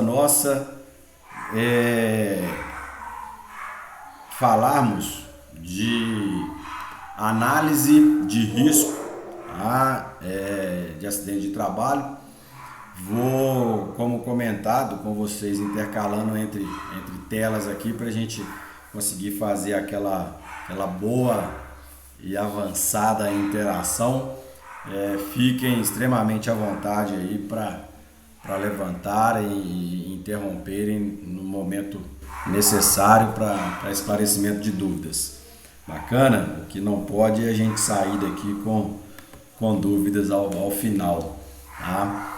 nossa falarmos de análise de risco, tá? De acidente de trabalho. Vou, como comentado com vocês, intercalando entre telas aqui para a gente conseguir fazer aquela boa e avançada interação. Fiquem extremamente à vontade aí para levantarem e interromperem no momento necessário para esclarecimento de dúvidas. Bacana? O que não pode é a gente sair daqui com dúvidas ao final. Tá?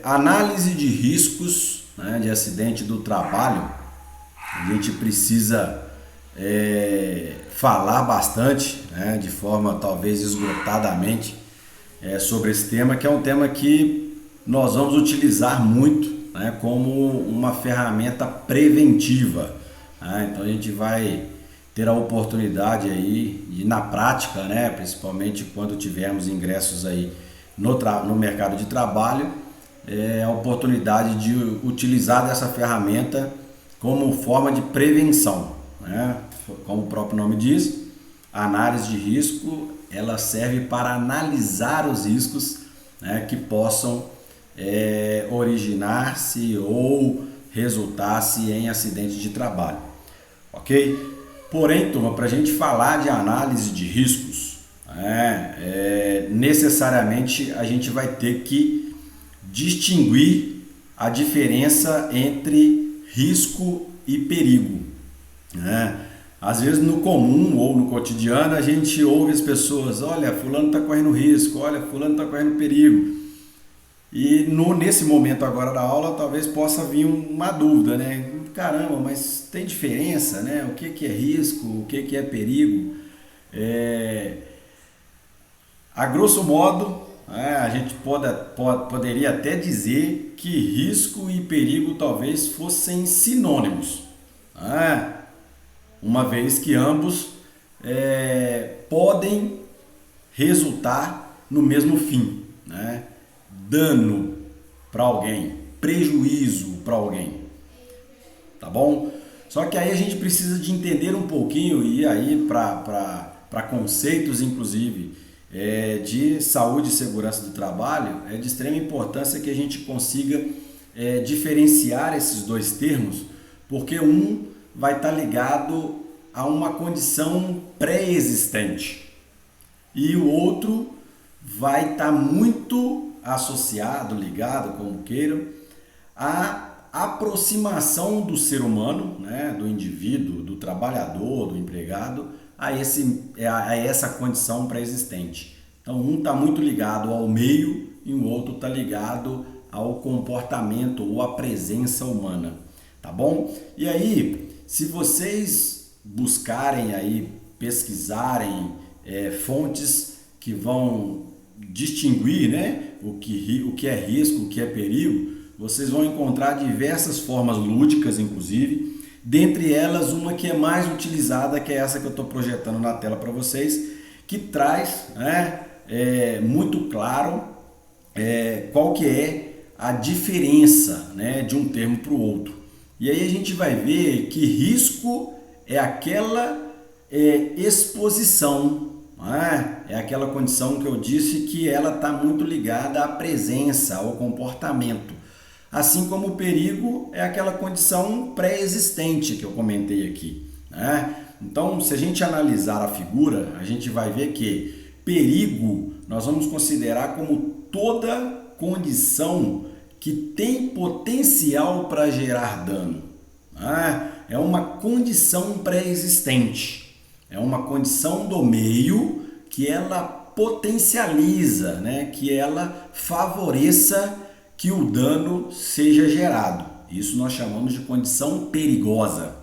Análise de riscos, né, de acidente do trabalho. A gente precisa falar bastante, né, de forma talvez esgotadamente, sobre esse tema, que é um tema que nós vamos utilizar muito, né, como uma ferramenta preventiva. Né? Então a gente vai ter a oportunidade aí de, na prática, né, principalmente quando tivermos ingressos aí no mercado de trabalho, a oportunidade de utilizar dessa ferramenta como forma de prevenção. Né? Como o próprio nome diz, a análise de risco ela serve para analisar os riscos, né, que possam originar-se ou resultar-se em acidente de trabalho. Ok? Porém, turma, para a gente falar de análise de riscos, necessariamente a gente vai ter que distinguir a diferença entre risco e perigo. Às vezes no comum ou no cotidiano a gente ouve as pessoas: olha, fulano está correndo risco, olha, fulano está correndo perigo. E nesse momento agora da aula talvez possa vir uma dúvida, né? Caramba, mas tem diferença, né? O que é risco, o que é perigo? A grosso modo, a gente poderia até dizer que risco e perigo talvez fossem sinônimos, uma vez que ambos podem resultar no mesmo fim, né? Dano para alguém, prejuízo para alguém, tá bom? Só que aí a gente precisa de entender um pouquinho, e aí para conceitos inclusive de saúde e segurança do trabalho, é de extrema importância que a gente consiga diferenciar esses dois termos, porque um vai estar ligado a uma condição pré-existente e o outro vai estar muito associado, ligado, como queiram, à aproximação do ser humano, né, do indivíduo, do trabalhador, do empregado, a essa condição pré-existente. Então, um está muito ligado ao meio e o outro está ligado ao comportamento ou à presença humana, tá bom? E aí, se vocês buscarem aí, pesquisarem fontes que vão distinguir, né, o que é risco, o que é perigo, vocês vão encontrar diversas formas lúdicas, inclusive, dentre elas uma que é mais utilizada, que é essa que eu estou projetando na tela para vocês, que traz, né, muito claro qual que é a diferença, né, de um termo para o outro. E aí a gente vai ver que risco é aquela exposição, é aquela condição que eu disse que ela está muito ligada à presença, ao comportamento. Assim como o perigo é aquela condição pré-existente que eu comentei aqui. Então, se a gente analisar a figura, a gente vai ver que perigo nós vamos considerar como toda condição que tem potencial para gerar dano. É uma condição pré-existente. É uma condição do meio que ela potencializa, né? Que ela favoreça que o dano seja gerado. Isso nós chamamos de condição perigosa.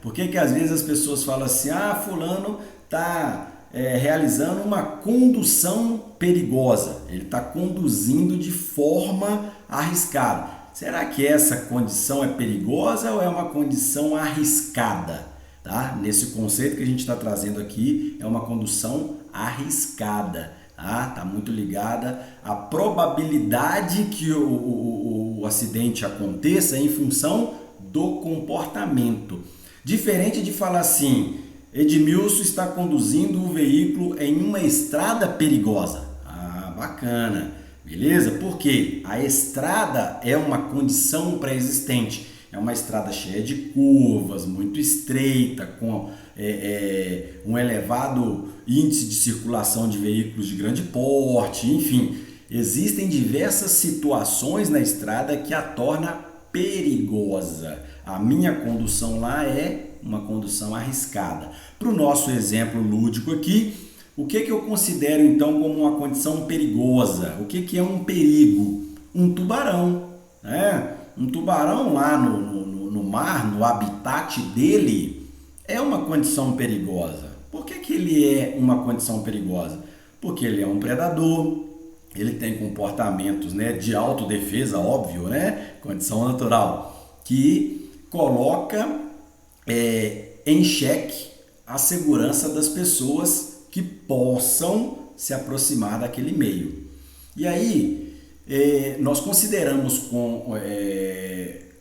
Por que às vezes as pessoas falam assim: fulano está realizando uma condução perigosa, ele está conduzindo de forma arriscada. Será que essa condição é perigosa ou é uma condição arriscada? Tá? Nesse conceito que a gente está trazendo aqui, é uma condução arriscada. Tá muito ligada à probabilidade que o o acidente aconteça em função do comportamento. Diferente de falar assim, Edmilson está conduzindo o veículo em uma estrada perigosa. Ah, bacana, beleza? Porque a estrada é uma condição pré-existente. É uma estrada cheia de curvas, muito estreita, com um elevado índice de circulação de veículos de grande porte, enfim. Existem diversas situações na estrada que a torna perigosa. A minha condução lá é uma condução arriscada. Para o nosso exemplo lúdico aqui, o que eu considero então como uma condição perigosa? O que é um perigo? Um tubarão, né? Um tubarão lá no mar, no habitat dele, é uma condição perigosa. Por que ele é uma condição perigosa? Porque ele é um predador, ele tem comportamentos, né, de autodefesa, óbvio, né? Condição natural, que coloca em xeque a segurança das pessoas que possam se aproximar daquele meio. E aí, nós consideramos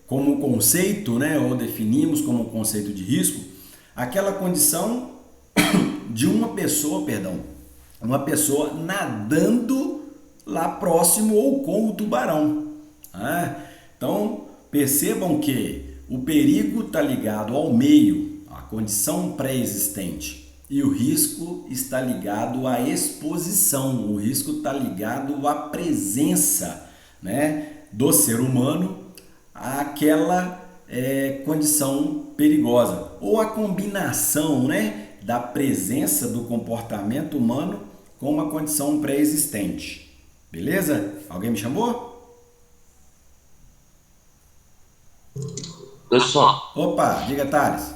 como conceito, né, ou definimos como conceito de risco, aquela condição de uma pessoa nadando lá próximo ou com o tubarão. Então, percebam que o perigo está ligado ao meio, à condição pré-existente. E o risco está ligado à exposição, o risco está ligado à presença, né, do ser humano àquela condição perigosa. Ou a combinação, né, da presença do comportamento humano com uma condição pré-existente. Beleza? Alguém me chamou? Pessoal, Opa, diga, Thales.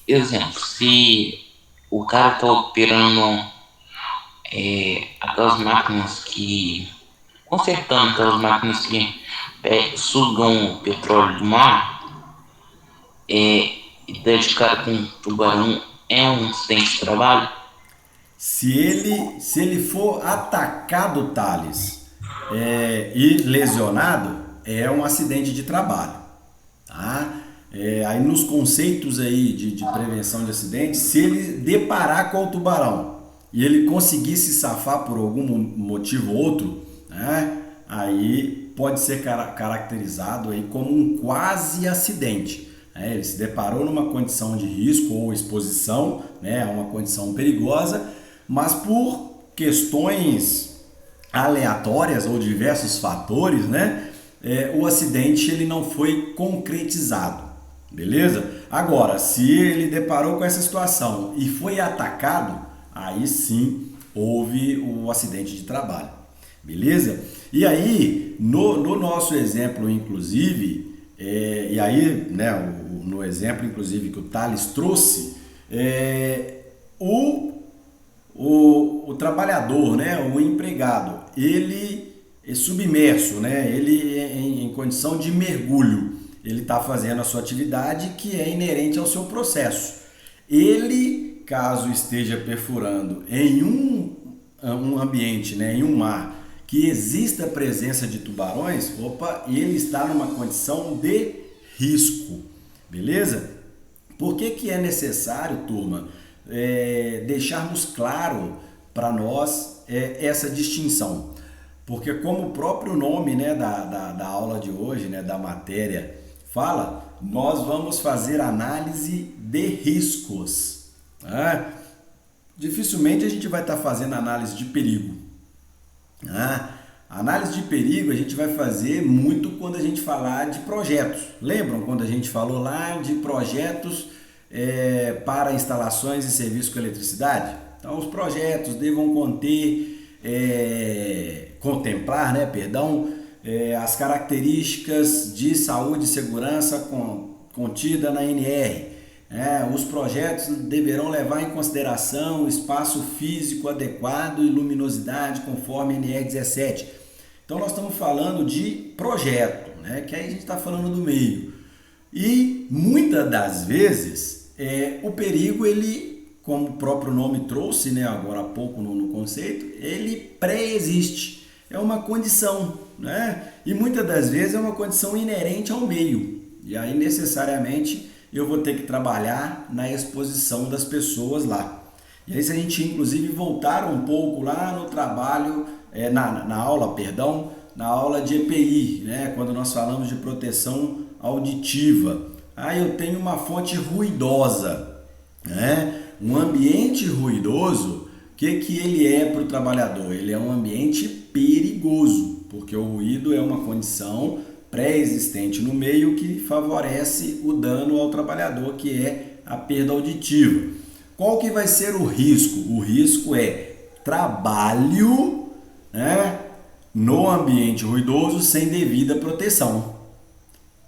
exemplo, se o cara tá operando aquelas máquinas que. Consertando aquelas máquinas que sugam o petróleo do mar, e der de cara com um tubarão, é um acidente de trabalho? Se ele for atacado, Thales, e lesionado, é um acidente de trabalho, tá? Aí nos conceitos aí de prevenção de acidentes, se ele deparar com o tubarão e ele conseguir se safar por algum motivo ou outro, né, aí pode ser caracterizado aí como um quase acidente. Ele se deparou numa condição de risco ou exposição, né, uma condição perigosa, mas por questões aleatórias ou diversos fatores, né, o acidente ele não foi concretizado. Beleza? Agora, se ele deparou com essa situação e foi atacado, aí sim houve o acidente de trabalho. Beleza? E aí, no nosso exemplo, inclusive, e aí, né, no exemplo, inclusive, que o Thales trouxe, o trabalhador, né, o empregado, ele é submerso, né, ele em condição de mergulho, ele está fazendo a sua atividade que é inerente ao seu processo. Ele, caso esteja perfurando em um ambiente, né, em um mar, que exista a presença de tubarões, ele está numa condição de risco, beleza? Por que é necessário, turma, deixarmos claro para nós essa distinção? Porque como o próprio nome, né, da aula de hoje, né, da matéria, fala, nós vamos fazer análise de riscos. Tá? Dificilmente a gente vai estar fazendo análise de perigo. Análise de perigo a gente vai fazer muito quando a gente falar de projetos. Lembram quando a gente falou lá de projetos para instalações e serviços com eletricidade? Então os projetos devam contemplar, né, as características de saúde e segurança contida na NR. Os projetos deverão levar em consideração o espaço físico adequado e luminosidade conforme NR17. Então nós estamos falando de projeto, né, que aí a gente está falando do meio. E muitas das vezes o perigo, ele, como o próprio nome trouxe, né, agora há pouco no conceito, ele pré-existe. É uma condição. né? E muitas das vezes é uma condição inerente ao meio. E aí necessariamente eu vou ter que trabalhar na exposição das pessoas lá. E aí se a gente inclusive voltar um pouco lá no trabalho, na aula, perdão, na aula de EPI, né? Quando nós falamos de proteção auditiva. Aí eu tenho uma fonte ruidosa, né? Um ambiente ruidoso, o que ele é para o trabalhador? Ele é um ambiente perigoso, porque o ruído é uma condição pré-existente no meio que favorece o dano ao trabalhador, que é a perda auditiva. Qual que vai ser o risco? O risco é trabalho, né, no ambiente ruidoso sem devida proteção.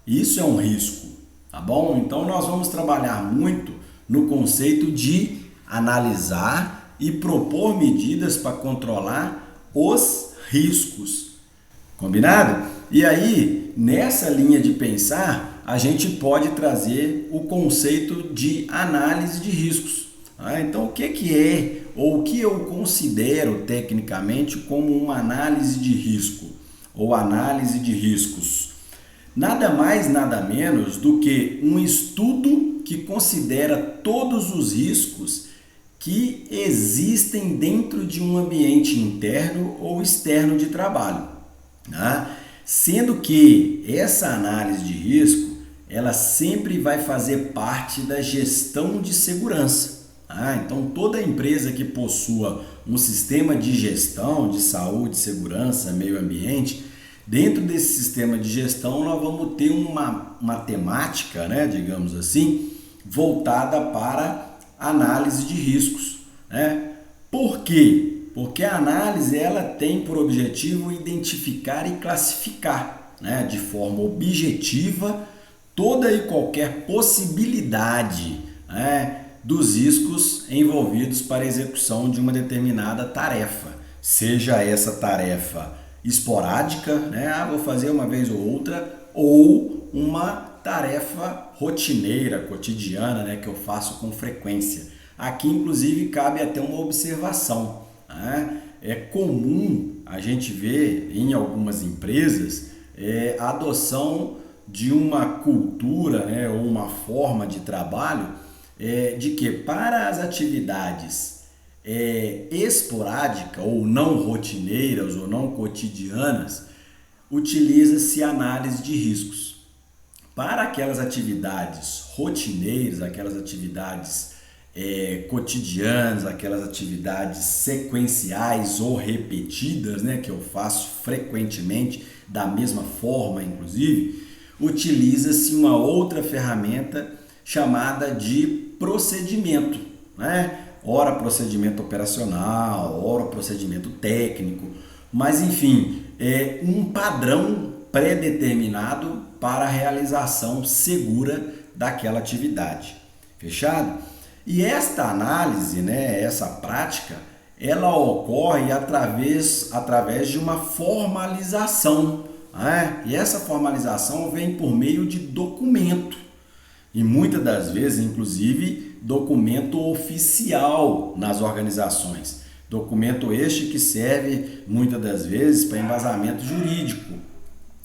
Isso é um risco, tá bom? Então nós vamos trabalhar muito no conceito de analisar e propor medidas para controlar os riscos. Combinado? E aí, nessa linha de pensar, a gente pode trazer o conceito de análise de riscos. Então, o que é, ou o que eu considero tecnicamente como uma análise de risco, ou análise de riscos? Nada mais, nada menos do que um estudo que considera todos os riscos que existem dentro de um ambiente interno ou externo de trabalho, né? Sendo que essa análise de risco, ela sempre vai fazer parte da gestão de segurança. Então, toda empresa que possua um sistema de gestão de saúde, segurança, meio ambiente, dentro desse sistema de gestão nós vamos ter uma temática, né, digamos assim, voltada para análise de riscos, né? Por quê? Porque a análise ela tem por objetivo identificar e classificar, né, de forma objetiva toda e qualquer possibilidade, né, dos riscos envolvidos para a execução de uma determinada tarefa, seja essa tarefa esporádica, né, vou fazer uma vez ou outra, ou uma tarefa rotineira, cotidiana, né, que eu faço com frequência. Aqui, inclusive, cabe até uma observação. É comum a gente ver em algumas empresas a adoção de uma cultura, né, ou uma forma de trabalho de que para as atividades esporádicas ou não rotineiras ou não cotidianas, utiliza-se análise de riscos. Para aquelas atividades rotineiras, aquelas atividades cotidianas, aquelas atividades sequenciais ou repetidas, né, que eu faço frequentemente, da mesma forma, inclusive, utiliza-se uma outra ferramenta chamada de procedimento, né? Ora procedimento operacional, ora procedimento técnico, mas enfim, é um padrão pré-determinado para a realização segura daquela atividade. Fechado? E esta análise, né, essa prática, ela ocorre através de uma formalização, né? E essa formalização vem por meio de documento. E muitas das vezes, inclusive, documento oficial nas organizações. Documento este que serve muitas das vezes para embasamento jurídico,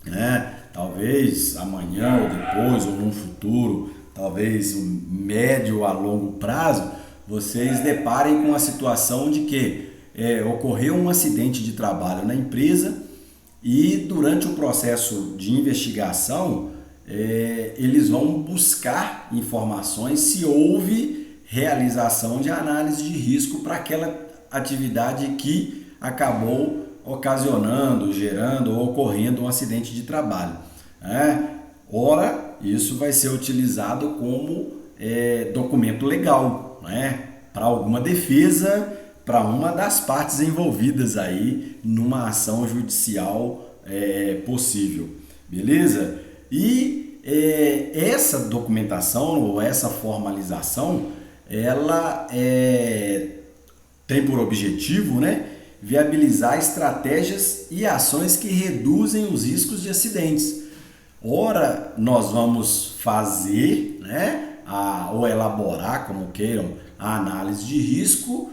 né? Talvez amanhã ou depois ou num futuro, talvez médio a longo prazo, vocês deparem com a situação de que ocorreu um acidente de trabalho na empresa e durante o processo de investigação eles vão buscar informações se houve realização de análise de risco para aquela atividade que acabou ocasionando, gerando ou ocorrendo um acidente de trabalho. Ora, isso vai ser utilizado como documento legal, né, para alguma defesa, para uma das partes envolvidas aí numa ação judicial possível, beleza? E essa documentação ou essa formalização, ela tem por objetivo, né, viabilizar estratégias e ações que reduzem os riscos de acidentes. Ora, nós vamos fazer, né, ou elaborar, como queiram, a análise de risco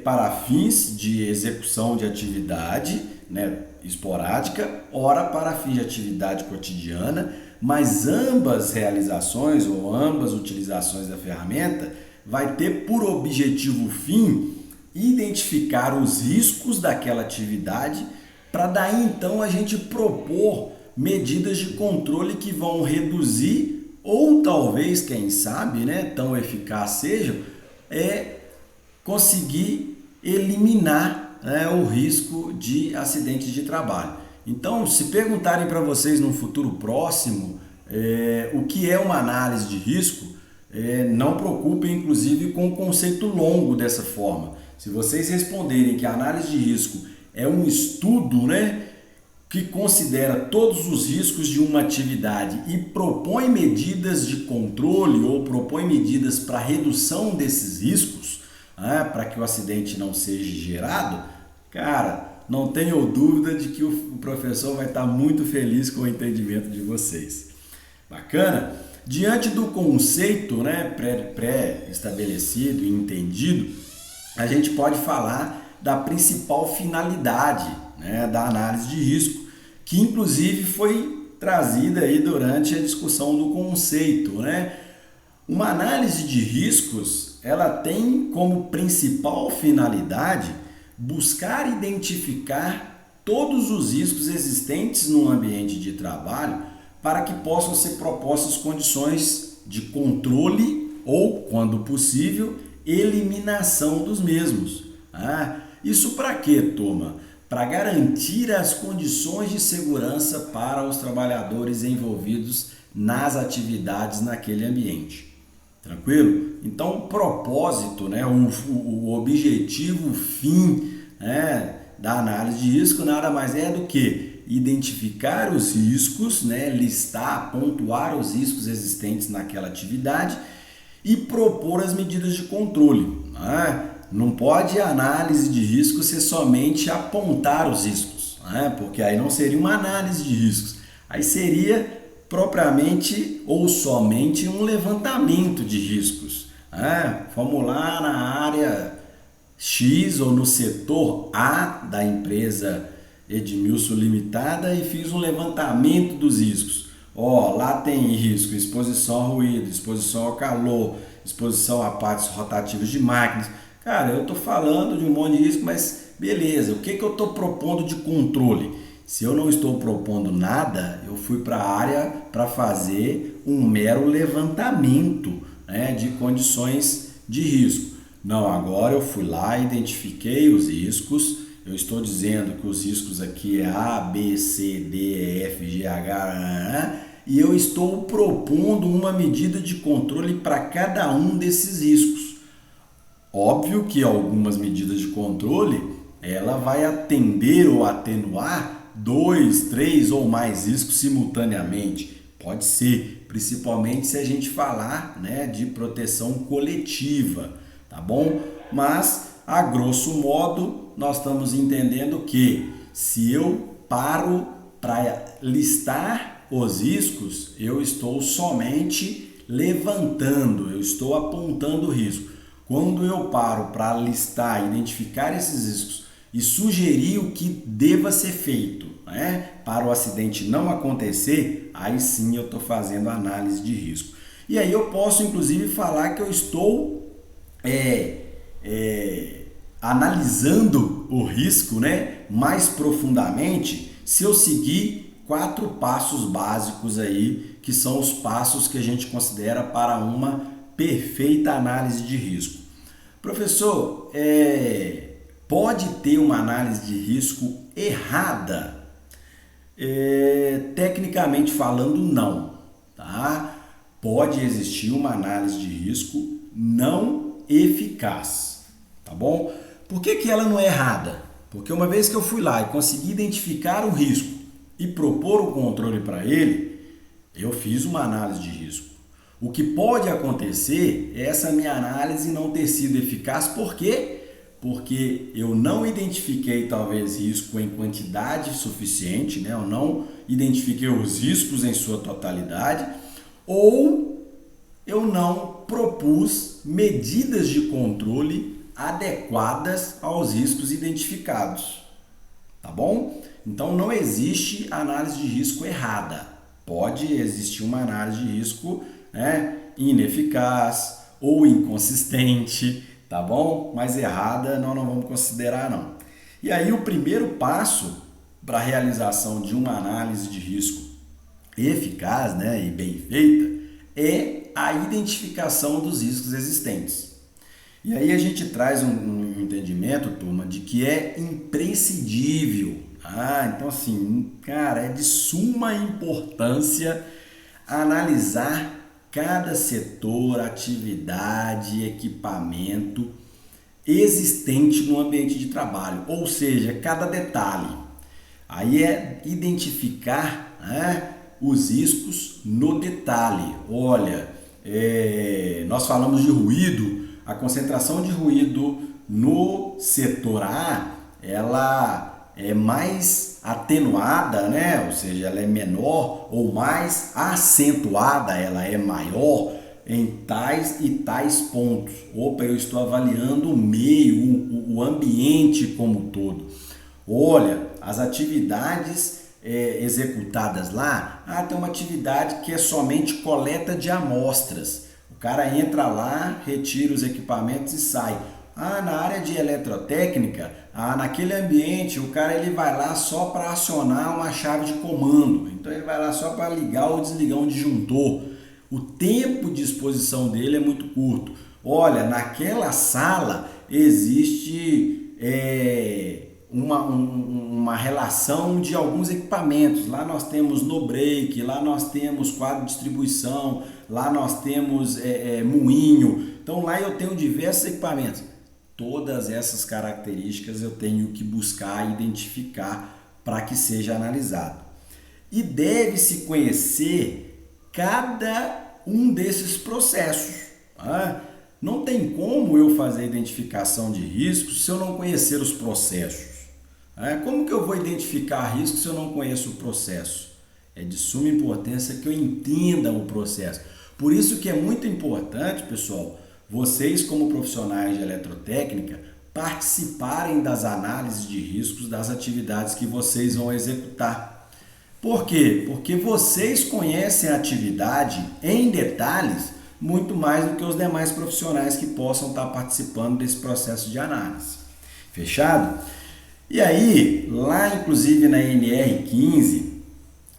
para fins de execução de atividade, né, esporádica, ora para fins de atividade cotidiana, mas ambas realizações ou ambas utilizações da ferramenta vai ter por objetivo fim identificar os riscos daquela atividade para daí então a gente propor medidas de controle que vão reduzir ou talvez, quem sabe, né, tão eficaz sejam, conseguir eliminar, né, o risco de acidentes de trabalho. Então, se perguntarem para vocês no futuro próximo o que é uma análise de risco, não preocupem, inclusive, com o conceito longo dessa forma. Se vocês responderem que a análise de risco é um estudo, né, que considera todos os riscos de uma atividade e propõe medidas de controle ou propõe medidas para redução desses riscos, para que o acidente não seja gerado, cara, não tenho dúvida de que o professor vai estar muito feliz com o entendimento de vocês. Bacana? Diante do conceito, né, pré-estabelecido e entendido, a gente pode falar da principal finalidade, né, da análise de risco, que inclusive foi trazida aí durante a discussão do conceito, né? Uma análise de riscos, ela tem como principal finalidade buscar identificar todos os riscos existentes no ambiente de trabalho para que possam ser propostas condições de controle ou, quando possível, eliminação dos mesmos. Isso para quê, turma? Para garantir as condições de segurança para os trabalhadores envolvidos nas atividades naquele ambiente. Tranquilo? Então, o propósito, né, o objetivo, o fim, né, da análise de risco nada mais é do que identificar os riscos, né, listar, pontuar os riscos existentes naquela atividade e propor as medidas de controle. Não pode a análise de risco ser somente apontar os riscos, porque aí não seria uma análise de riscos, aí seria propriamente ou somente um levantamento de riscos. Vamos lá na área X ou no setor A da empresa Edmilson Limitada e fiz um levantamento dos riscos. Lá tem risco, exposição ao ruído, exposição ao calor, exposição a partes rotativas de máquinas. Cara, eu estou falando de um monte de risco, mas beleza, o que eu estou propondo de controle? Se eu não estou propondo nada, eu fui para a área para fazer um mero levantamento, né, de condições de risco. Não, agora eu fui lá, identifiquei os riscos, eu estou dizendo que os riscos aqui é A, B, C, D, E, F, G, H, e eu estou propondo uma medida de controle para cada um desses riscos. Óbvio que algumas medidas de controle, ela vai atender ou atenuar 2, 3 ou mais riscos simultaneamente. Pode ser, principalmente se a gente falar, né, de proteção coletiva, tá bom? Mas, a grosso modo, nós estamos entendendo que se eu paro para listar os riscos, eu estou somente levantando, eu estou apontando o risco. Quando eu paro para listar, identificar esses riscos e sugerir o que deva ser feito, né, para o acidente não acontecer, aí sim eu estou fazendo análise de risco. E aí eu posso inclusive falar que eu estou analisando o risco, né, mais profundamente se eu seguir 4 passos básicos aí, que são os passos que a gente considera para uma perfeita análise de risco. Professor, pode ter uma análise de risco errada? Tecnicamente falando, não. Tá? Pode existir uma análise de risco não eficaz. Tá bom? Por que ela não é errada? Porque uma vez que eu fui lá e consegui identificar o risco e propor o controle para ele, eu fiz uma análise de risco. O que pode acontecer é essa minha análise não ter sido eficaz. Por quê? Porque eu não identifiquei talvez risco em quantidade suficiente, né? Eu não identifiquei os riscos em sua totalidade, ou eu não propus medidas de controle adequadas aos riscos identificados. tá bom? Então não existe análise de risco errada. Pode existir uma análise de risco, né, ineficaz ou inconsistente, tá bom? Mas errada nós não vamos considerar não. E aí o primeiro passo para a realização de uma análise de risco eficaz, né, e bem feita é a identificação dos riscos existentes. E aí a gente traz um entendimento, turma, de que é imprescindível. Então assim, cara, é de suma importância analisar cada setor, atividade, equipamento existente no ambiente de trabalho, ou seja, cada detalhe. Aí é identificar, né, os riscos no detalhe. Olha, nós falamos de ruído, a concentração de ruído no setor A, ela é mais atenuada, né? Ou seja, ela é menor, ou mais acentuada, ela é maior em tais e tais pontos. Opa, eu estou avaliando o meio, o ambiente como um todo. Olha, as atividades executadas lá, tem uma atividade que é somente coleta de amostras. O cara entra lá, retira os equipamentos e sai. Na área de eletrotécnica, naquele ambiente, o cara ele vai lá só para acionar uma chave de comando. Então ele vai lá só para ligar ou desligar um disjuntor. O tempo de exposição dele é muito curto. Olha, naquela sala existe uma relação de alguns equipamentos. Lá nós temos no break, lá nós temos quadro de distribuição, lá nós temos moinho. Então lá eu tenho diversos equipamentos. Todas essas características eu tenho que buscar identificar para que seja analisado. E deve-se conhecer cada um desses processos. Não tem como eu fazer identificação de riscos se eu não conhecer os processos. Como que eu vou identificar risco se eu não conheço o processo? É de suma importância que eu entenda o processo. Por isso que é muito importante, pessoal, vocês como profissionais de eletrotécnica participarem das análises de riscos das atividades que vocês vão executar. Por quê? Porque vocês conhecem a atividade em detalhes muito mais do que os demais profissionais que possam estar participando desse processo de análise. Fechado? E aí, lá inclusive na NR15,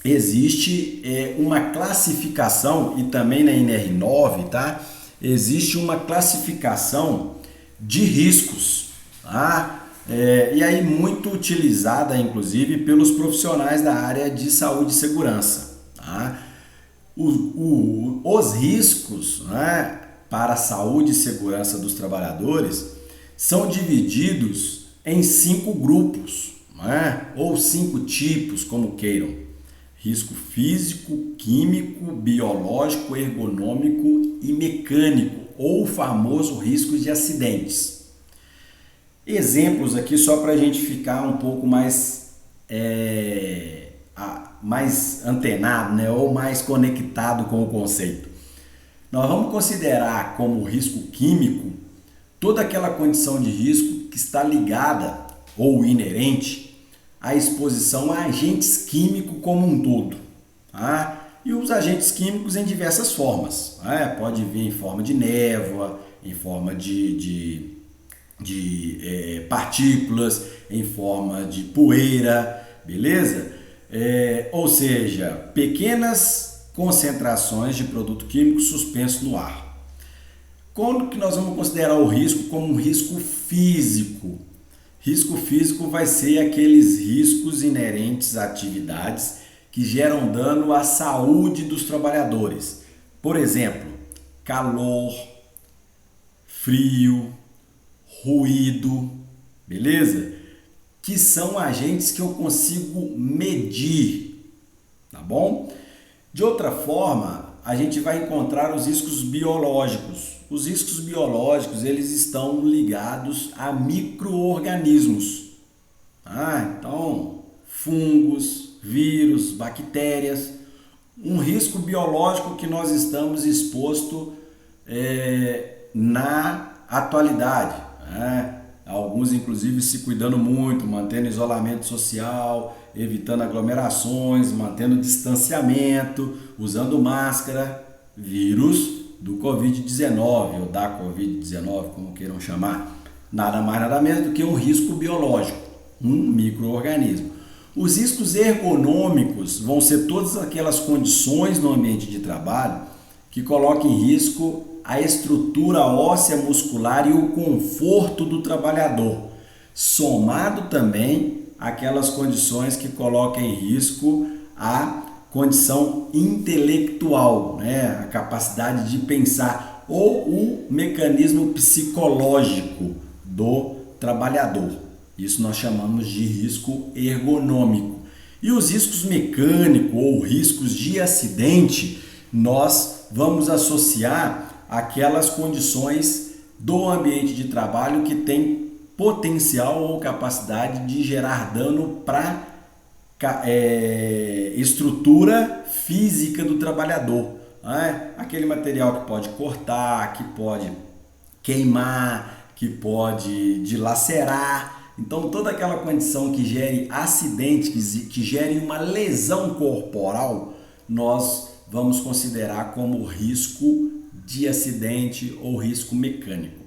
existe uma classificação, e também na NR9, tá? Existe uma classificação de riscos, tá? E aí muito utilizada, inclusive, pelos profissionais da área de saúde e segurança, tá? Os riscos, né, para a saúde e segurança dos trabalhadores são divididos em 5 grupos, né, ou 5 tipos, como queiram. Risco físico, químico, biológico, ergonômico e mecânico, ou o famoso risco de acidentes. Exemplos aqui só para a gente ficar um pouco mais antenado, né, ou mais conectado com o conceito. Nós vamos considerar como risco químico toda aquela condição de risco que está ligada ou inerente à exposição a agentes químicos como um todo. Tá? E os agentes químicos em diversas formas. Pode vir em forma de névoa, em forma de partículas, em forma de poeira, beleza? Ou seja, pequenas concentrações de produto químico suspenso no ar. Quando que nós vamos considerar o risco como um risco físico? Risco físico vai ser aqueles riscos inerentes a atividades que geram dano à saúde dos trabalhadores. Por exemplo, calor, frio, ruído, beleza? Que são agentes que eu consigo medir, tá bom? De outra forma, a gente vai encontrar os riscos biológicos. Os riscos biológicos, eles estão ligados a micro-organismos. Então, fungos, vírus, bactérias. Um risco biológico que nós estamos expostos na atualidade. alguns inclusive se cuidando muito, mantendo isolamento social, evitando aglomerações, mantendo distanciamento, usando máscara, vírus do Covid-19 ou da Covid-19, como queiram chamar, nada mais nada menos do que um risco biológico, um micro-organismo. Os riscos ergonômicos vão ser todas aquelas condições no ambiente de trabalho que colocam em risco a estrutura óssea muscular e o conforto do trabalhador, somado também aquelas condições que colocam em risco a condição intelectual, né? A capacidade de pensar ou o mecanismo psicológico do trabalhador. Isso nós chamamos de risco ergonômico. E os riscos mecânicos ou riscos de acidente, nós vamos associar aquelas condições do ambiente de trabalho que tem potencial ou capacidade de gerar dano para estrutura física do trabalhador, né? Aquele material que pode cortar, que pode queimar, que pode dilacerar. Então toda aquela condição que gere acidente, que gere uma lesão corporal, nós vamos considerar como risco de acidente ou risco mecânico.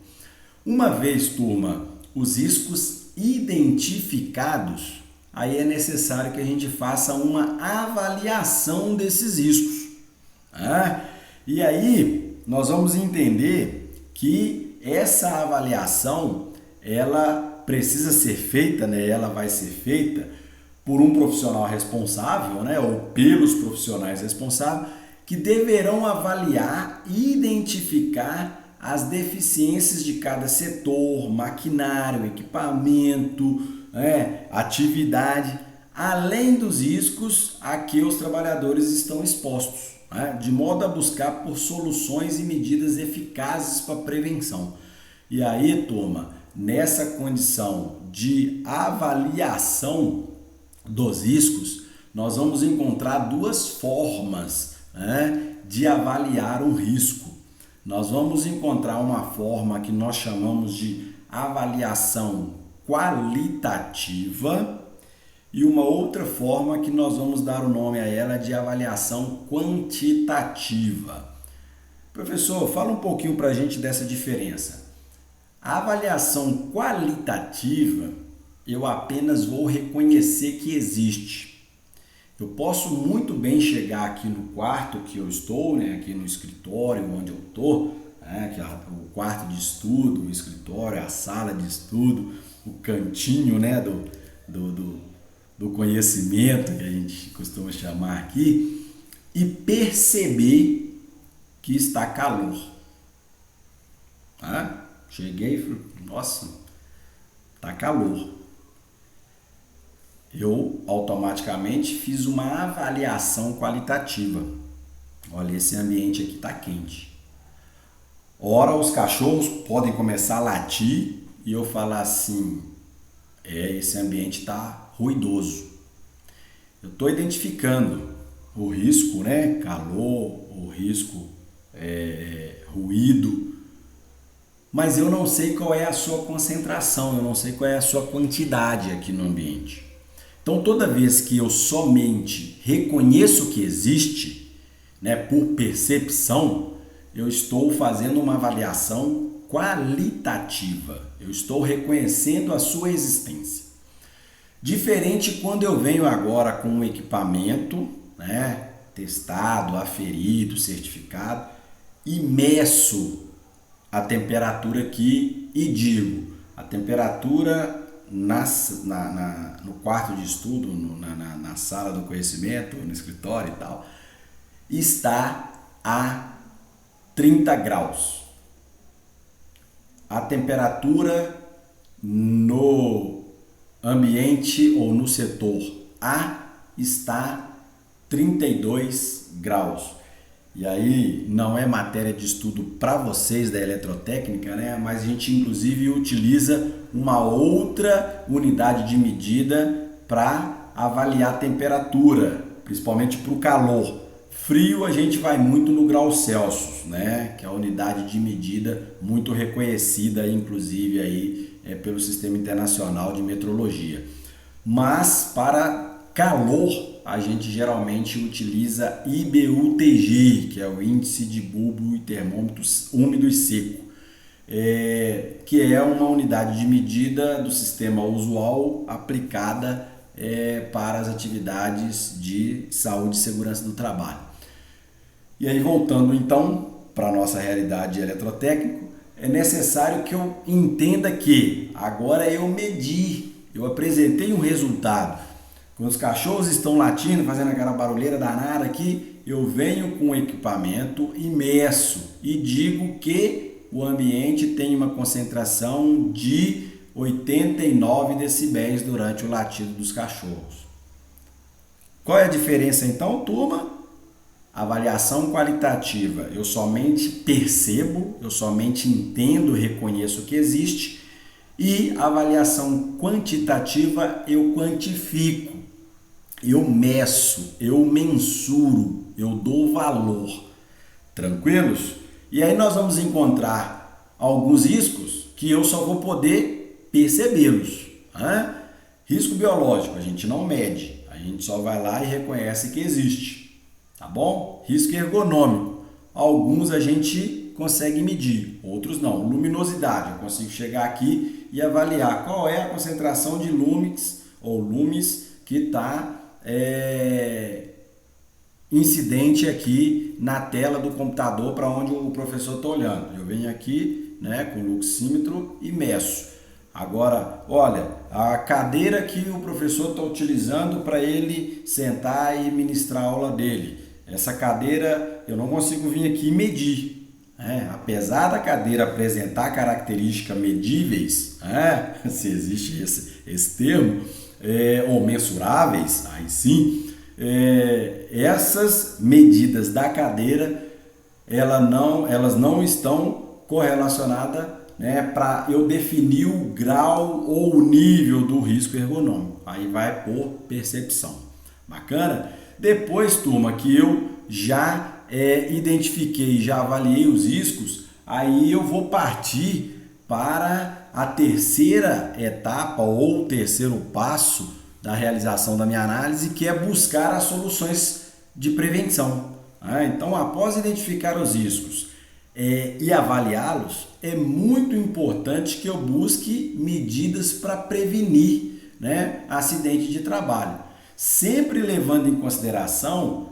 Uma vez, turma, os riscos identificados, aí é necessário que a gente faça uma avaliação desses riscos. E aí nós vamos entender que essa avaliação, ela precisa ser feita, né? Ela vai ser feita por um profissional responsável, né? Ou pelos profissionais responsáveis, que deverão avaliar e identificar as deficiências de cada setor, maquinário, equipamento, atividade, além dos riscos a que os trabalhadores estão expostos, de modo a buscar por soluções e medidas eficazes para a prevenção. E aí, turma, nessa condição de avaliação dos riscos, nós vamos encontrar duas formas de avaliar um risco. Nós vamos encontrar uma forma que nós chamamos de avaliação qualitativa e uma outra forma que nós vamos dar o nome a ela de avaliação quantitativa. Professor, fala um pouquinho para a gente dessa diferença. A avaliação qualitativa, eu apenas vou reconhecer que existe. Eu posso muito bem chegar aqui no quarto que eu estou, né, aqui no escritório onde eu estou, que é o quarto de estudo, o escritório, a sala de estudo, o cantinho, né, do conhecimento, que a gente costuma chamar aqui, e perceber que está calor. Cheguei e falei, nossa, está calor. Eu automaticamente fiz uma avaliação qualitativa. Olha, esse ambiente aqui está quente. Ora, os cachorros podem começar a latir e eu falar assim, esse ambiente está ruidoso. Eu estou identificando o risco, né? Calor, o risco ruído, mas eu não sei qual é a sua concentração, eu não sei qual é a sua quantidade aqui no ambiente. Então, toda vez que eu somente reconheço que existe, né, por percepção, eu estou fazendo uma avaliação qualitativa. Eu estou reconhecendo a sua existência. Diferente quando eu venho agora com um equipamento, né, testado, aferido, certificado, e meço a temperatura aqui e digo, a temperatura no quarto de estudo, na sala do conhecimento, no escritório e tal, está a 30 graus. A temperatura no ambiente ou no setor A está 32 graus. E aí não é matéria de estudo para vocês da eletrotécnica, né? Mas a gente inclusive utiliza uma outra unidade de medida para avaliar a temperatura, principalmente para o calor. Frio a gente vai muito no grau Celsius, né? Que é a unidade de medida muito reconhecida, inclusive aí pelo Sistema Internacional de Metrologia. Mas para calor, a gente geralmente utiliza IBU-TG, que é o Índice de Bulbo e Termômetro Úmido e Seco, que é uma unidade de medida do sistema usual aplicada para as atividades de saúde e segurança do trabalho. E aí, voltando então para a nossa realidade eletrotécnica, é necessário que eu entenda que agora eu medi, eu apresentei um resultado. Quando os cachorros estão latindo, fazendo aquela barulheira danada aqui, eu venho com o equipamento e meço e digo que o ambiente tem uma concentração de 89 decibéis durante o latido dos cachorros. Qual é a diferença então, turma? Avaliação qualitativa, eu somente percebo, eu somente entendo, reconheço que existe, e avaliação quantitativa, eu quantifico, eu meço, eu mensuro, eu dou valor. Tranquilos? E aí nós vamos encontrar alguns riscos que eu só vou poder percebê-los. Risco biológico, a gente não mede, a gente só vai lá e reconhece que existe. Tá bom? Risco ergonômico. Alguns a gente consegue medir, outros não. Luminosidade, eu consigo chegar aqui e avaliar qual é a concentração de lumes ou lumes que está incidente aqui na tela do computador para onde o professor está olhando. Eu venho aqui, com o luxímetro e meço. Agora, olha, a cadeira que o professor está utilizando para ele sentar e ministrar a aula dele. Essa cadeira eu não consigo vir aqui e medir. Apesar da cadeira apresentar características medíveis, se existe esse termo, ou mensuráveis, aí sim, essas medidas da cadeira elas não estão correlacionadas para eu definir o grau ou o nível do risco ergonômico. Aí vai por percepção. Bacana? Depois, turma, que eu já identifiquei, já avaliei os riscos, aí eu vou partir para a terceira etapa ou o terceiro passo da realização da minha análise, que é buscar as soluções de prevenção. Então, após identificar os riscos e avaliá-los, é muito importante que eu busque medidas para prevenir acidente de trabalho. Sempre levando em consideração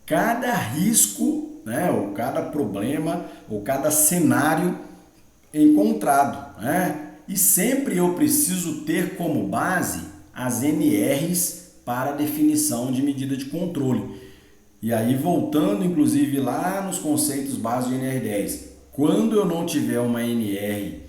cada risco, ou cada problema, ou cada cenário encontrado. E sempre eu preciso ter como base as NRs para definição de medida de controle. E aí, voltando inclusive lá nos conceitos básicos de NR10, quando eu não tiver uma NR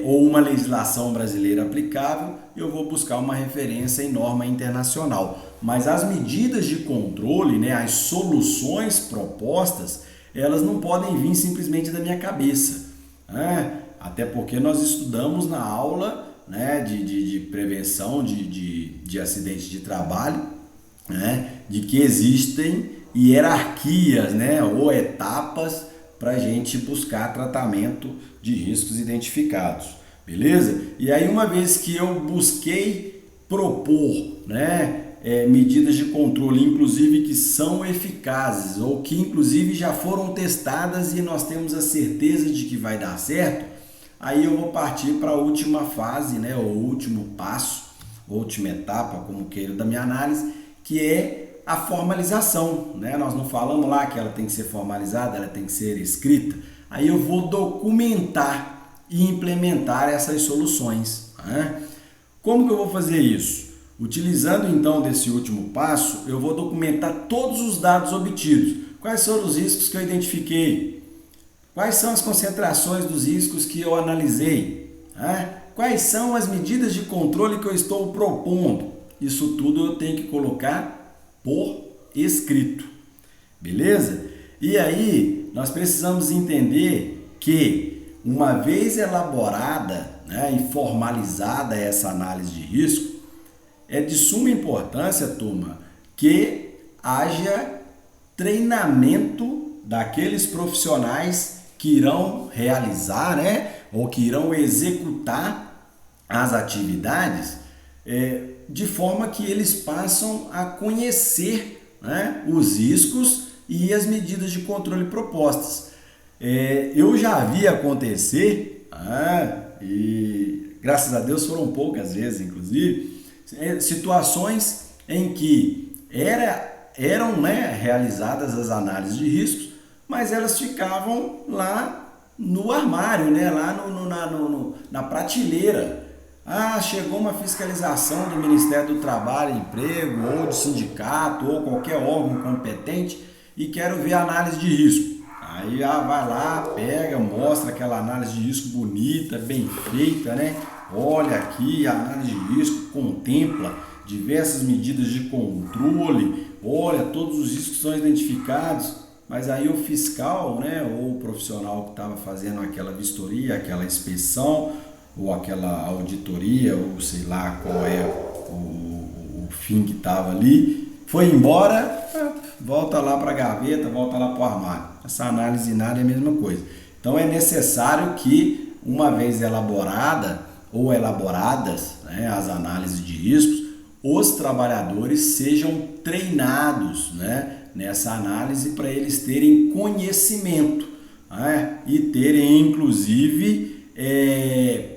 ou uma legislação brasileira aplicável, eu vou buscar uma referência em norma internacional. Mas as medidas de controle, as soluções propostas, elas não podem vir simplesmente da minha cabeça. Até porque nós estudamos na aula de prevenção de acidentes de trabalho, de que existem hierarquias ou etapas para a gente buscar tratamento de riscos identificados, beleza? E aí, uma vez que eu busquei propor medidas de controle, inclusive que são eficazes ou que inclusive já foram testadas e nós temos a certeza de que vai dar certo, aí eu vou partir para a última fase, o último passo, última etapa, como queira, da minha análise, que é a formalização. Nós não falamos lá que ela tem que ser formalizada, ela tem que ser escrita. Aí eu vou documentar e implementar essas soluções. Como que eu vou fazer isso? Utilizando então desse último passo, eu vou documentar todos os dados obtidos. Quais foram os riscos que eu identifiquei? Quais são as concentrações dos riscos que eu analisei? Quais são as medidas de controle que eu estou propondo? Isso tudo eu tenho que colocar por escrito. Beleza? E aí, nós precisamos entender que, uma vez elaborada e formalizada essa análise de risco, é de suma importância, turma, que haja treinamento daqueles profissionais que irão realizar, ou que irão executar as atividades de forma que eles passam a conhecer, né, os riscos e as medidas de controle propostas. Eu já vi acontecer, e graças a Deus foram poucas vezes, inclusive, situações em que eram, né, realizadas as análises de riscos, mas elas ficavam lá no armário, né, lá na prateleira. Chegou uma fiscalização do Ministério do Trabalho e Emprego, ou do sindicato, ou qualquer órgão competente, e quero ver a análise de risco. Aí vai lá, pega, mostra aquela análise de risco bonita, bem feita, né? Olha aqui, a análise de risco contempla diversas medidas de controle, olha todos os riscos que são identificados, mas aí o fiscal, né, ou o profissional que estava fazendo aquela vistoria, aquela inspeção, ou aquela auditoria, ou sei lá qual é o fim que estava ali, foi embora, volta lá para a gaveta, volta lá para o armário. Essa análise nada é a mesma coisa. Então é necessário que, uma vez elaborada ou elaboradas, né, as análises de riscos, os trabalhadores sejam treinados, né, nessa análise para eles terem conhecimento, né, e terem inclusive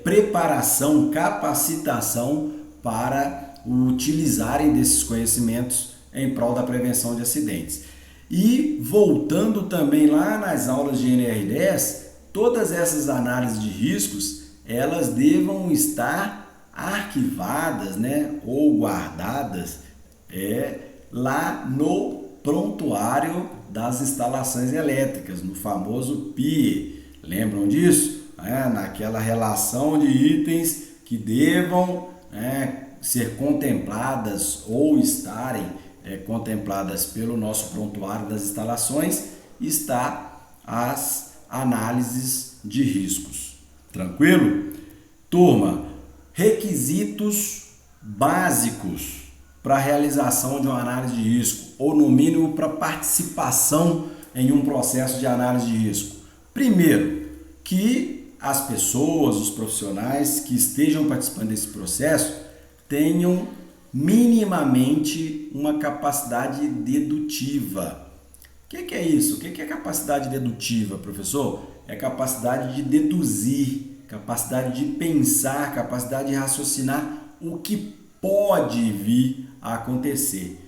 preparação, capacitação para utilizarem desses conhecimentos em prol da prevenção de acidentes. E voltando também lá nas aulas de NR10, todas essas análises de riscos, elas devam estar arquivadas, né, ou guardadas lá no prontuário das instalações elétricas, no famoso PIE. Lembram disso? Naquela relação de itens que devam ser contempladas ou estarem contempladas pelo nosso prontuário das instalações, está as análises de riscos. Tranquilo? Turma, requisitos básicos para a realização de uma análise de risco, ou no mínimo para participação em um processo de análise de risco. Primeiro, que as pessoas, os profissionais que estejam participando desse processo tenham minimamente uma capacidade dedutiva. O que é isso? O que é capacidade dedutiva, professor? É capacidade de deduzir, capacidade de pensar, capacidade de raciocinar o que pode vir a acontecer.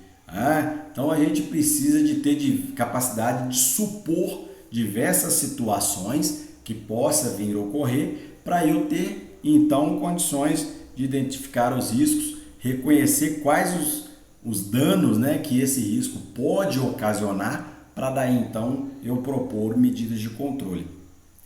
Então a gente precisa de ter capacidade de supor diversas situações que possa vir a ocorrer, para eu ter então condições de identificar os riscos, reconhecer quais os danos, né, que esse risco pode ocasionar, para daí então eu propor medidas de controle.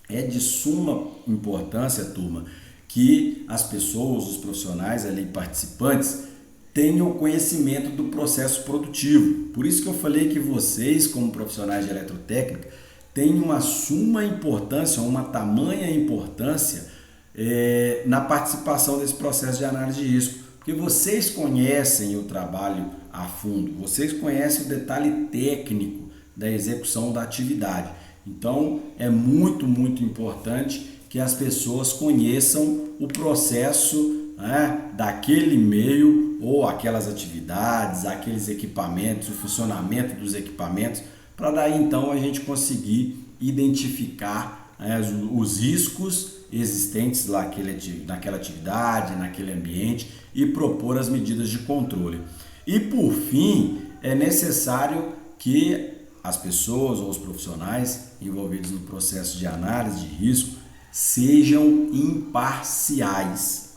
É de suma importância, turma, que as pessoas, os profissionais ali participantes, tenham conhecimento do processo produtivo. Por isso que eu falei que vocês, como profissionais de eletrotécnica, tem uma suma importância, uma tamanha importância na participação desse processo de análise de risco, porque vocês conhecem o trabalho a fundo, vocês conhecem o detalhe técnico da execução da atividade. Então, é muito, muito importante que as pessoas conheçam o processo, né, daquele meio ou aquelas atividades, aqueles equipamentos, o funcionamento dos equipamentos, para daí então a gente conseguir identificar os riscos existentes naquela atividade, naquele ambiente e propor as medidas de controle. E por fim, é necessário que as pessoas ou os profissionais envolvidos no processo de análise de risco sejam imparciais,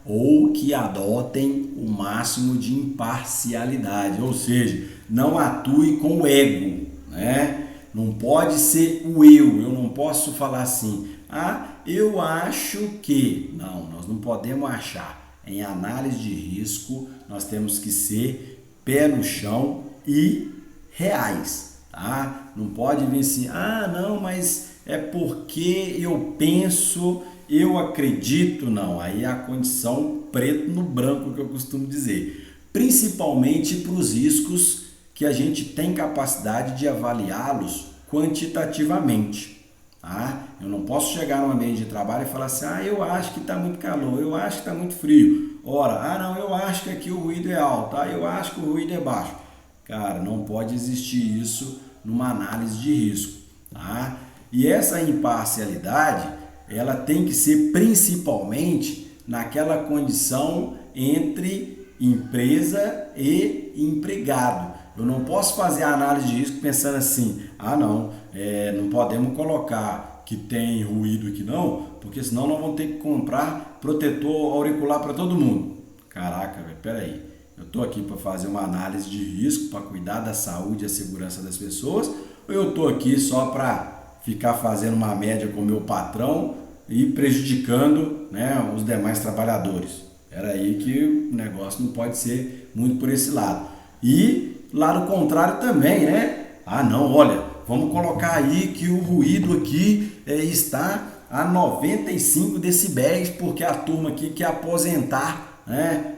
ou que adotem o máximo de imparcialidade, ou seja, não atue com o ego, né? Não pode ser o eu não posso falar assim, eu acho que. Não, nós não podemos achar. Em análise de risco, nós temos que ser pé no chão e reais, tá? Não pode vir assim, não, mas é porque eu penso, eu acredito. Não, aí é a condição preto no branco que eu costumo dizer, principalmente para os riscos que a gente tem capacidade de avaliá-los quantitativamente, Tá? Eu não posso chegar no ambiente de trabalho e falar assim, eu acho que está muito calor, eu acho que está muito frio. Ora, não, eu acho que aqui o ruído é alto, eu acho que o ruído é baixo. Cara, não pode existir isso numa análise de risco. Tá? E essa imparcialidade, ela tem que ser principalmente naquela condição entre empresa e empregado. Eu não posso fazer a análise de risco pensando assim, não podemos colocar que tem ruído aqui não, porque senão nós vamos ter que comprar protetor auricular para todo mundo. Caraca, velho, peraí. Eu estou aqui para fazer uma análise de risco, para cuidar da saúde e a segurança das pessoas, ou eu estou aqui só para ficar fazendo uma média com o meu patrão e prejudicando, né, os demais trabalhadores? Era aí que o negócio não pode ser muito por esse lado. E lado contrário também, né? Olha, vamos colocar aí que o ruído aqui está a 95 decibéis, porque a turma aqui quer aposentar, né,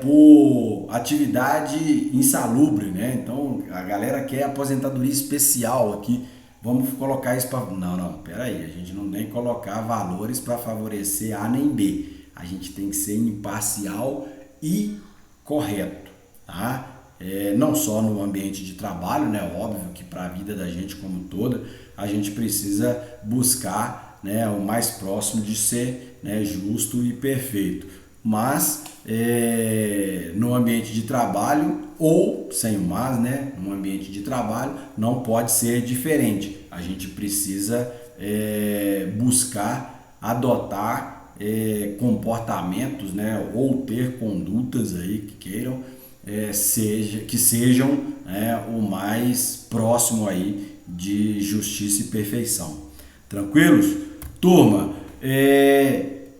por atividade insalubre, né? Então a galera quer aposentadoria especial aqui. Vamos colocar isso para... Não, peraí, a gente não tem que colocar valores para favorecer A nem B. A gente tem que ser imparcial e correto, tá? Não só no ambiente de trabalho, né? Óbvio que para a vida da gente como toda, a gente precisa buscar, né, o mais próximo de ser, né, justo e perfeito. Mas no ambiente de trabalho, ou sem o mas, né, no ambiente de trabalho, não pode ser diferente. A gente precisa buscar adotar comportamentos, né, ou ter condutas aí que sejam o mais próximo aí de justiça e perfeição. Tranquilos? Turma,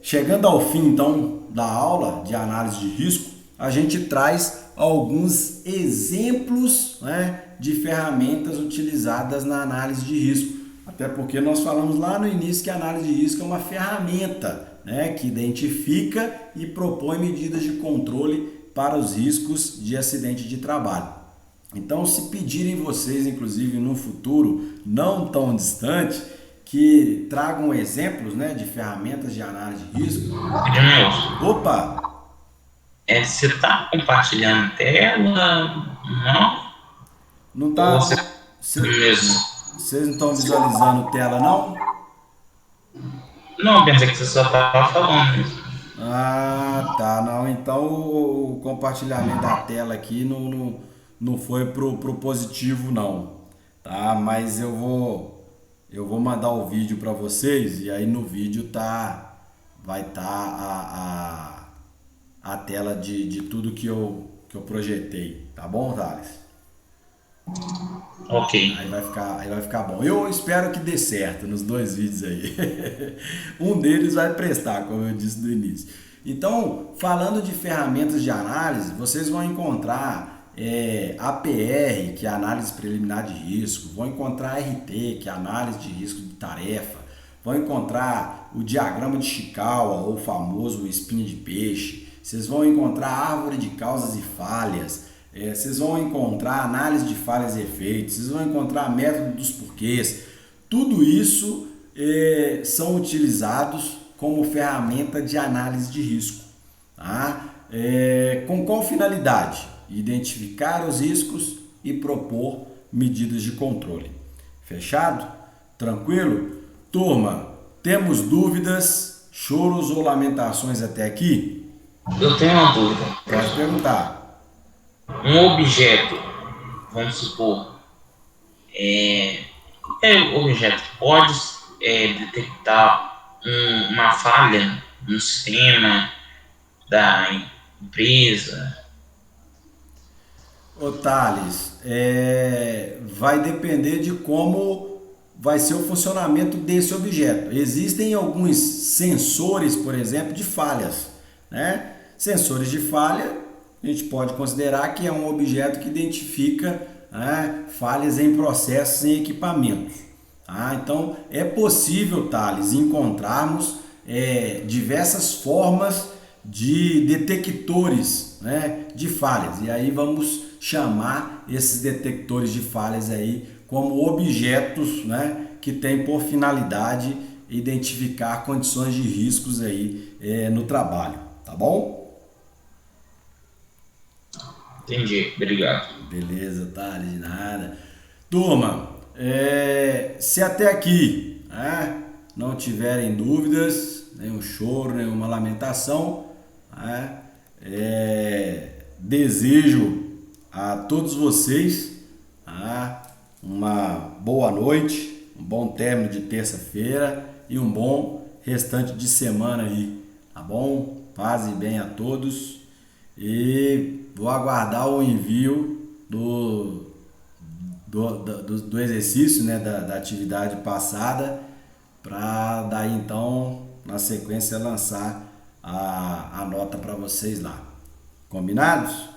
chegando ao fim então da aula de análise de risco, a gente traz alguns exemplos, né, de ferramentas utilizadas na análise de risco. Até porque nós falamos lá no início que a análise de risco é uma ferramenta, né, que identifica e propõe medidas de controle para os riscos de acidente de trabalho. Então, se pedirem vocês, inclusive no futuro não tão distante, que tragam exemplos, né, de ferramentas de análise de risco. Edmilson, Opa! você está compartilhando tela? Não? Não Ou tá? você mesmo? Vocês não estão visualizando tela, não? Não, pensei que você só estava falando mesmo. Tá. Não, então o compartilhamento da tela aqui não foi pro positivo, não. Tá? Mas eu vou mandar o vídeo para vocês e aí no vídeo vai estar a tela de tudo que eu projetei. Tá bom, Thales? Ok. Aí vai ficar bom. Eu espero que dê certo nos dois vídeos aí. Um deles vai prestar, como eu disse no início. Então, falando de ferramentas de análise, vocês vão encontrar APR, que é a análise preliminar de risco, vão encontrar RT, que é a análise de risco de tarefa, vão encontrar o diagrama de Chikawa, ou o famoso espinha de peixe, vocês vão encontrar árvore de causas e falhas, vocês vão encontrar análise de falhas e efeitos, vocês vão encontrar método dos porquês. Tudo isso são utilizados como ferramenta de análise de risco. Tá? Com qual finalidade? Identificar os riscos e propor medidas de controle. Fechado? Tranquilo? Turma, temos dúvidas, choros ou lamentações até aqui? Eu tenho uma dúvida. Pode perguntar. Um objeto, vamos supor, qualquer objeto pode detectar uma falha no sistema da empresa? Ô Thales, vai depender de como vai ser o funcionamento desse objeto. Existem alguns sensores, por exemplo, de falhas, né? Sensores de falha, a gente pode considerar que é um objeto que identifica, né, falhas em processos e equipamentos. Tá? Então, é possível, Thales, encontrarmos diversas formas de detectores, né, de falhas. E aí vamos chamar esses detectores de falhas aí como objetos, né, que têm por finalidade identificar condições de riscos aí no trabalho, tá bom? Entendi, obrigado. Beleza, tá, de nada. Turma, se até aqui, né, não tiverem dúvidas, nenhum choro, nenhuma lamentação, né, desejo a todos vocês, tá, uma boa noite, um bom término de terça-feira e um bom restante de semana aí, tá bom? Paz e bem a todos. E vou aguardar o envio do exercício, né, da atividade passada, para daí então, na sequência, lançar a nota para vocês lá. Combinados?